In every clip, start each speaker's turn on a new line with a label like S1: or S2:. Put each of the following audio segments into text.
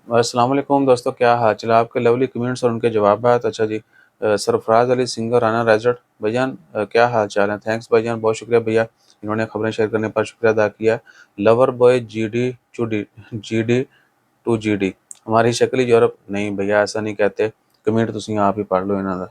S1: अस्सलाम वालेकुम दोस्तों, क्या हाल चाल है? आपके लवली कमेंट्स और उनके जवाबात। अच्छा जी, सरफराज अली सिंगर राना रेजर्ट भाईजान, क्या हाल चाल है? थैंक्स भाईजान, बहुत शुक्रिया भैया, इन्होंने खबरें शेयर करने पर शुक्रिया अदा किया। लवर बॉय जी डी हमारी शक्ल ही यूरोप। नहीं भैया, ऐसा नहीं कहते। कमेंट तुसी आप ही पढ़ लो इन्हों दा।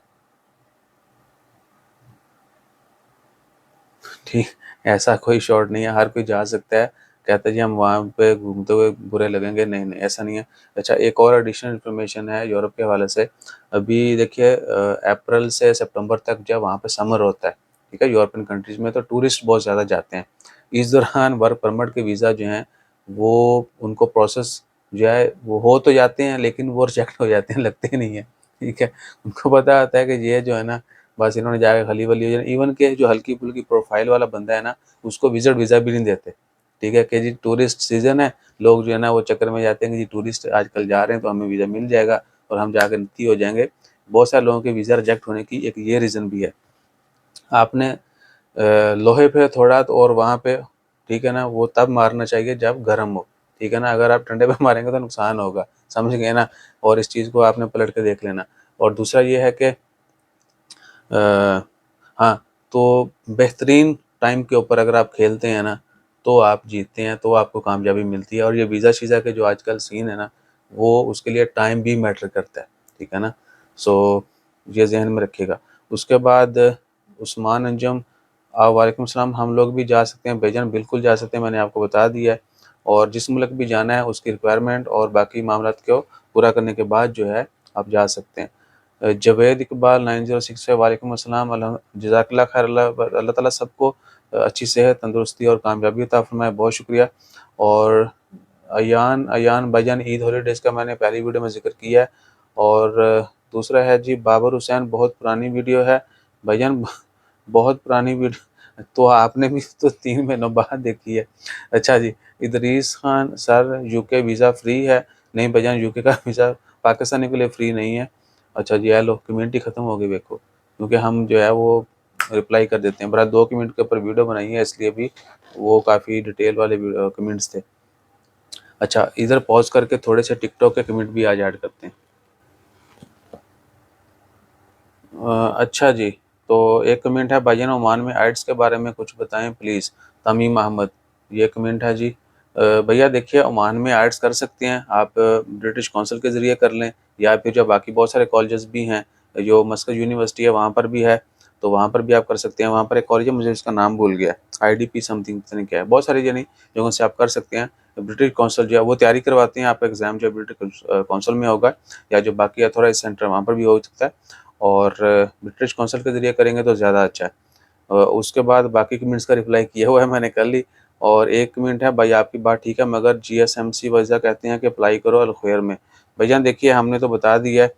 S1: ठीक, ऐसा कोई शॉर्ट नहीं है, हर कोई जा सकता है। कहते जी हम वहाँ पे घूमते हुए बुरे लगेंगे, नहीं नहीं ऐसा नहीं है। अच्छा, एक और एडिशनल इन्फॉर्मेशन है यूरोप के हवाले से। अभी देखिए, अप्रैल से सितंबर तक जब वहाँ पे समर होता है, ठीक है, यूरोपियन कंट्रीज में, तो टूरिस्ट बहुत ज़्यादा जाते हैं। इस दौरान वर्क परमिट के वीज़ा जो हैं वो उनको प्रोसेस जो है वो हो तो जाते हैं, लेकिन वो रिजेक्ट हो जाते हैं, लगते नहीं है। ठीक है, उनको पता होता है कि ये जो है ना, बस इन्होंने जाके खली वली हो जाना। इवन के जो हल्की फुल्की प्रोफाइल वाला बंदा है ना, उसको विजिट वीज़ा भी नहीं देते। ठीक है कि जी टूरिस्ट सीजन है, लोग जो है ना वो चक्कर में जाते हैं कि जी टूरिस्ट आजकल जा रहे हैं तो हमें वीज़ा मिल जाएगा और हम जाकर नती हो जाएंगे। बहुत सारे लोगों के वीज़ा रिजेक्ट होने की एक ये रीज़न भी है। आपने लोहे पे थोड़ा तो और वहाँ पे, ठीक है ना, वो तब मारना चाहिए जब गर्म हो। ठीक है ना, अगर आप ठंडे पे मारेंगे तो नुकसान होगा, समझ गए ना। और इस चीज़ को आपने पलट के देख लेना। और दूसरा ये है कि हाँ, तो बेहतरीन टाइम के ऊपर अगर आप खेलते हैं ना, तो आप जीतते हैं, तो आपको कामयाबी मिलती है। और ये वीज़ा शीज़ा के जो आजकल सीन है ना, वो उसके लिए टाइम भी मैटर करता है। ठीक है ना, सो ये जहन में रखिएगा। उसके बाद उस्मान अंजम, वालेकुम सलाम, हम लोग भी जा सकते हैं भाईजान? बिल्कुल जा सकते हैं, मैंने आपको बता दिया है। और जिस मुल्क भी जाना है उसकी रिक्वायरमेंट और बाकी मामलात को पूरा करने के बाद जो है आप जा सकते हैं। जवेद इकबाल 906 से वालेकुम अस्सलाम, जज़ाकल्लाह खैर, अल्लाह ताला सबको अच्छी सेहत, तंदुरुस्ती और कामयाबी अता फरमाए, बहुत शुक्रिया। और अयान अयान भाईजान, ईद हॉलीडेज़ का मैंने पहली वीडियो में ज़िक्र किया है। और दूसरा है जी बाबर हुसैन, बहुत पुरानी वीडियो है भाईजान, बहुत पुरानी वीडियो तो आपने भी तो 3 महीनों बाद देखी है। अच्छा जी, Idris Khan sir, UK visa free है? नहीं भाईजान, यूके का वीज़ा पाकिस्तानी के लिए फ्री नहीं है। अच्छा जी, हेलो, कम्युनिटी ख़त्म हो गई देखो, क्योंकि हम जो है वो रिप्लाई कर देते हैं। बहरहाल 2 कमेंट के ऊपर वीडियो बनाई है, इसलिए भी वो काफ़ी डिटेल वाले कमेंट्स थे। अच्छा, इधर पॉज़ करके थोड़े से टिकटॉक के कमेंट भी आज ऐड करते हैं। अच्छा जी, तो एक कमेंट है, भाईजान ओमान में आइट्स के बारे में कुछ बताएं प्लीज़। तमीम अहमद, ये कमेंट है जी। भैया देखिए, ओमान में आइट्स कर सकते हैं आप, ब्रिटिश काउंसिल के ज़रिए कर लें, या फिर जो बाकी बहुत सारे कॉलेजेस भी हैं, जो मस्कत यूनिवर्सिटी है वहाँ पर भी है, तो वहाँ पर भी आप कर सकते हैं। वहाँ पर एक कॉलेज है, मुझे उसका नाम भूल गया, आईडीपी समथिंग पता नहीं क्या है, बहुत सारी यानी जगहों से आप कर सकते हैं। ब्रिटिश काउंसिल जो है वो तैयारी करवाते हैं, आपका एग्ज़ाम जो है ब्रिटिश काउंसिल में होगा, या जो बाकी अथॉराइज़ सेंटर वहाँ पर भी हो सकता है। और ब्रिटिश काउंसिल के ज़रिए करेंगे तो ज़्यादा अच्छा है। उसके बाद बाकी कमेंट्स का रिप्लाई किया हुआ है मैंने, कर ली। और एक कमेंट है, भाई आपकी बात ठीक है, मगर जीएसएमसी वजह कहते हैं कि अप्लाई करो अलखैर में। भाईजान देखिए, हमने तो बता दिया है,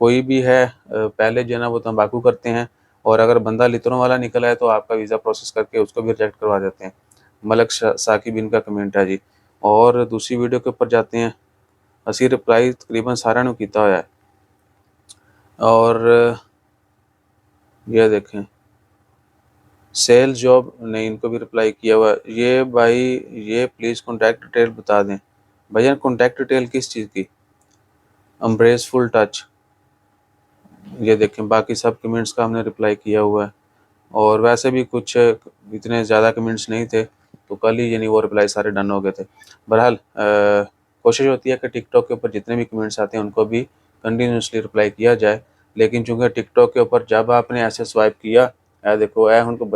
S1: कोई भी है पहले जो है ना वो तंबाकू करते हैं, और अगर बंदा लितरों वाला निकला है तो आपका वीज़ा प्रोसेस करके उसको भी रिजेक्ट करवा देते हैं। मलक साकिब इनका कमेंट है जी। और दूसरी वीडियो के ऊपर जाते हैं। असी रिप्लाई तकरीबन सारा ने किया हुआ है। और ये देखें, सेल्स जॉब ने इनको भी रिप्लाई किया हुआ है। ये भाई, ये प्लीज़ कॉन्टैक्ट डिटेल बता दें। भैया कॉन्टैक्ट डिटेल किस चीज़ की? अम्ब्रेसफुल टच, ये देखें, बाकी सब कमेंट्स का हमने रिप्लाई किया हुआ है। और वैसे भी कुछ इतने ज़्यादा कमेंट्स नहीं थे, तो कल ही यानी वो रिप्लाई सारे डन हो गए थे। बहरहाल कोशिश होती है कि टिकटॉक के ऊपर जितने भी कमेंट्स आते हैं उनको भी कंटिन्यूसली रिप्लाई किया जाए। लेकिन चूँकि टिकटॉक के ऊपर जब आपने ऐसे स्वाइप किया, ए देखो, ए उनको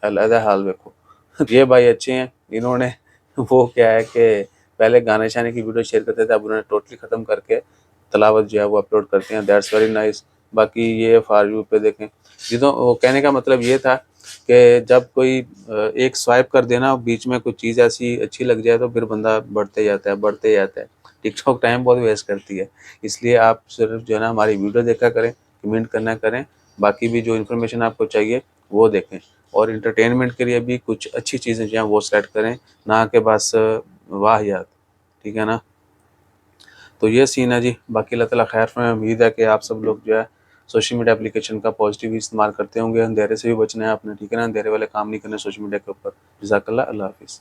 S1: अलहदा हाल देखो। ये भाई अच्छे हैं, इन्होंने वो क्या है कि पहले गाने शाने की वीडियो शेयर करते थे, अब उन्होंने टोटली ख़त्म करके तलावत जो है वो अपलोड करते हैं। That's very nice. बाकी ये फॉर यू पे देखें, जिदों वो कहने का मतलब ये था कि जब कोई एक स्वाइप कर देना, बीच में कुछ चीज़ ऐसी अच्छी लग जाए तो फिर बंदा बढ़ते जाता है, बढ़ते जाता है। टिकटॉक टाइम बहुत वेस्ट करती है, इसलिए आप सिर्फ जो है ना हमारी वीडियो देखा करें, कमेंट करना करें, बाकी भी जो इन्फॉर्मेशन आपको चाहिए वो देखें। और इंटरटेनमेंट के लिए भी कुछ अच्छी चीज़ें जो हैं वो सेलेक्ट करें, ना कि बस वाहियात। ठीक है ना, तो ये सीन है जी। बाकी अल्लाह ताला खैर फरमाए। उम्मीद है कि आप सब लोग जो है सोशल मीडिया एप्लीकेशन का पॉजिटिव इस्तेमाल करते होंगे। अंधेरे से भी बचना है आपने, ठीक है ना, अंधेरे वाले काम नहीं करने सोशल मीडिया के ऊपर। जज़ाकल्लाह, अल्लाह हाफ़िज़।